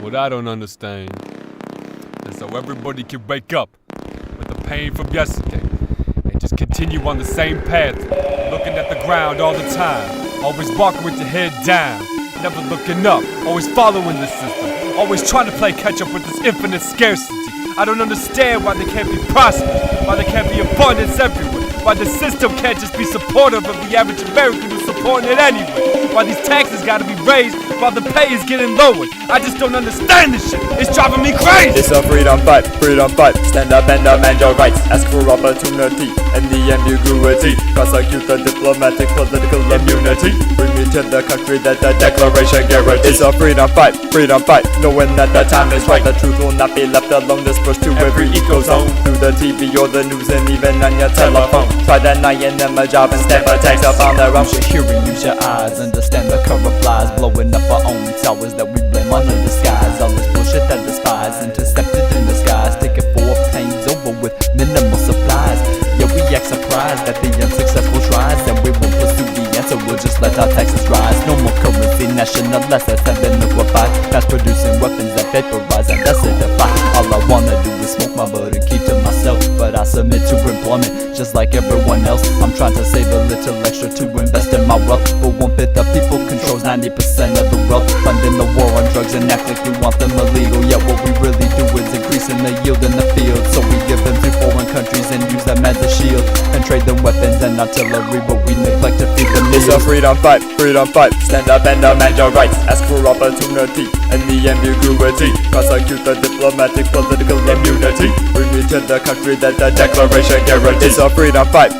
What I don't understand is how everybody can wake up with the pain from yesterday and just continue on the same path, looking at the ground all the time, always walking with your head down, never looking up, always following the system, always trying to play catch up with this infinite scarcity. I don't understand why there can't be prosperous, why there can't be abundance everywhere, why the system can't just be supportive of the average American who's supporting it anyway, why these taxes gotta be raised while the pay is getting lowered. I just don't understand this shit, it's driving me crazy. It's a freedom fight, stand up and demand your rights, ask for opportunity and the ambiguity, prosecute the diplomatic political immunity, bring me to the country that the Declaration guarantees. It's a freedom fight, knowing that the time is right, the truth will not be left alone, dispersed to every eco zone, through the TV or the news and even on your telephone. Try denying them a job and stamp a tax up on their own. Use your hearing, use your eyes, understand the current flies, blowing up our own towers that we blame under the skies. All this bullshit that despise, intercepted in the skies, take it for pains over with minimal supplies. Yeah, we act surprised at the unsuccessful tries, and we won't pursue the answer, we'll just let our taxes rise. No more currency, national assets have been liquefied, mass producing weapons that vaporize and acidify. All I wanna do is smoke my bud and keep to myself, but I submit to employment just like everyone else. I'm trying to save a little extra to invest in my wealth, but 1/5 of people controls 90% of the wealth, funding the war on drugs and act like we want them illegal. Yet what we really do is increasing the yield in the field, so we give them to foreign countries and use them as a shield, and trade them weapons and artillery, but we neglect to feed them meals. It's a freedom fight, stand up and demand your rights, ask for opportunity and the ambiguity, prosecute the diplomatic political immunity, bring me to the country that the Declaration guarantees. It's a freedom fight,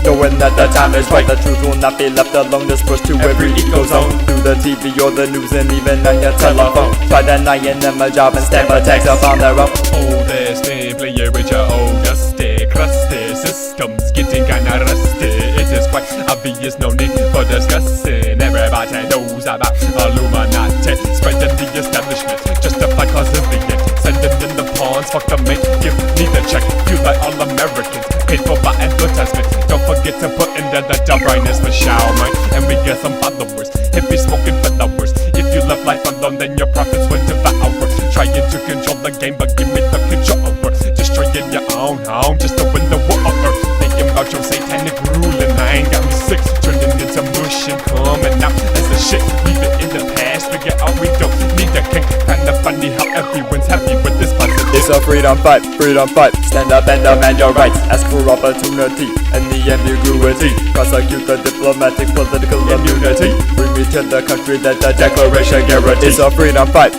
knowing that the time is right, the truth will not be left alone, dispersed to every eco zone, through the TV or the news and even on your telephone. Try denying them a job and stamp a tax up on their own. Oh, there's play with your old dusty, crusty systems getting kinda rusty. It is quite obvious, no need for discussing. Everybody knows about Illuminati, spreading the establishment, justify cause of the end, sending in the pawns, fuck the mate, give me the check. You like all Americans, paid for by advertisement. Don't forget to put in there the job brightness for shower, man. And we get some followers, hippies smoking flowers. If you left life alone, then your profits went devour. Trying to control the game, but give me the control. Destroying your own home just to win the war. Thinking about your satanic rule, and I ain't got me sick, turning into mush and coming out as the shit. Leave it in the past, figure out we don't need a king. Kinda funny how everyone's happy with this positive. It's a freedom fight, stand up and demand your rights, ask for opportunity and the ambiguity, prosecute the diplomatic political immunity, bring me to the country that the Declaration guarantees. It's a freedom fight,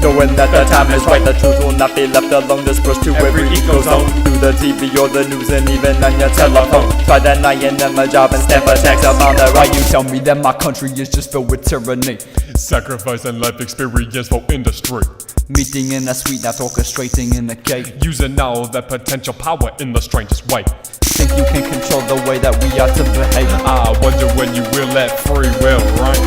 knowing that the time is right, the truth will not be left alone, dispersed to every eco zone, through the TV or the news and even on your telephone. Try denying them a job and stamp a tax up on their Why right. you tell me that my country is just filled with tyranny, Sacrifice and life experience for industry, meeting in a suite, not orchestrating in a cake, using all that potential power in the strangest way. think you can control the way that we are to behave. I wonder when you will let free will reign.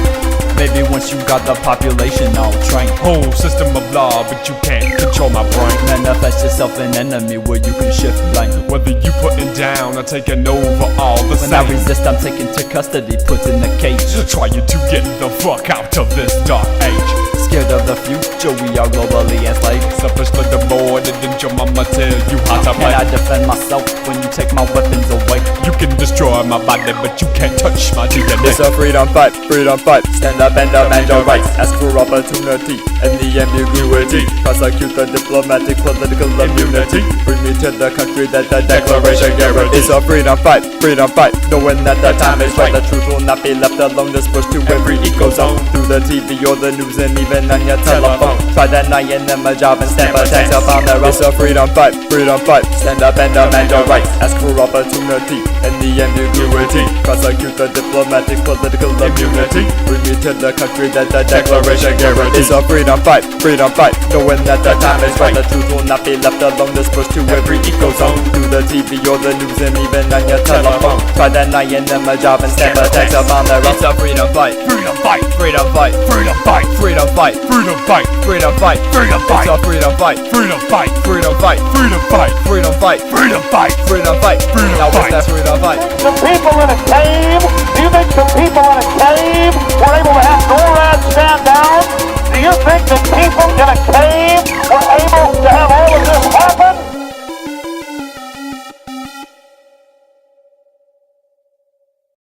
Maybe once you got the population all trained. Whole system of law, but you can't control my brain. Manifest yourself an enemy where you can shift blame. Whether you putting down or taking over, all the When same. I resist, I'm taken to custody, put in a cage. Trying to get the fuck out of this dark age. Scared of the future, we are globally enslaved. Selfish little boy, didn't your mama tell you how to Can play? I defend myself when you take my weapons away? You can destroy my body, but you can't touch my DNA. It's a freedom fight, stand up and demand your rights, ask for opportunity and the ambiguity, prosecute the diplomatic political immunity, bring me to the country that the Declaration guarantees. It's a freedom fight, knowing that the time is right, the truth will not be left alone, dispersed to every eco zone, through the TV or the news and even on your telephone. Try denying them a job and stamp a tax up on their own. It's a freedom fight, stand up and demand your rights, ask for opportunity and the ambiguity, prosecute the diplomatic political immunity, bring me to the country that the Declaration guarantees. It's a freedom fight, knowing that the time is right, the truth will not be left alone, dispersed to every eco zone, through the TV or the news and even on your telephone. Try denying them a job and stamp a tax up on their own. It's a freedom fight, Freedom fight, freedom fight, freedom fight, freedom fight, freedom fight, freedom fight, freedom fight, it's a freedom fight, freedom fight, freedom fight, freedom fight, freedom fight, freedom fight, freedom fight. Freedom Now what's fight. that freedom fight? Some people in a cave? Do you think some people in a cave were able to have NORAD stand down?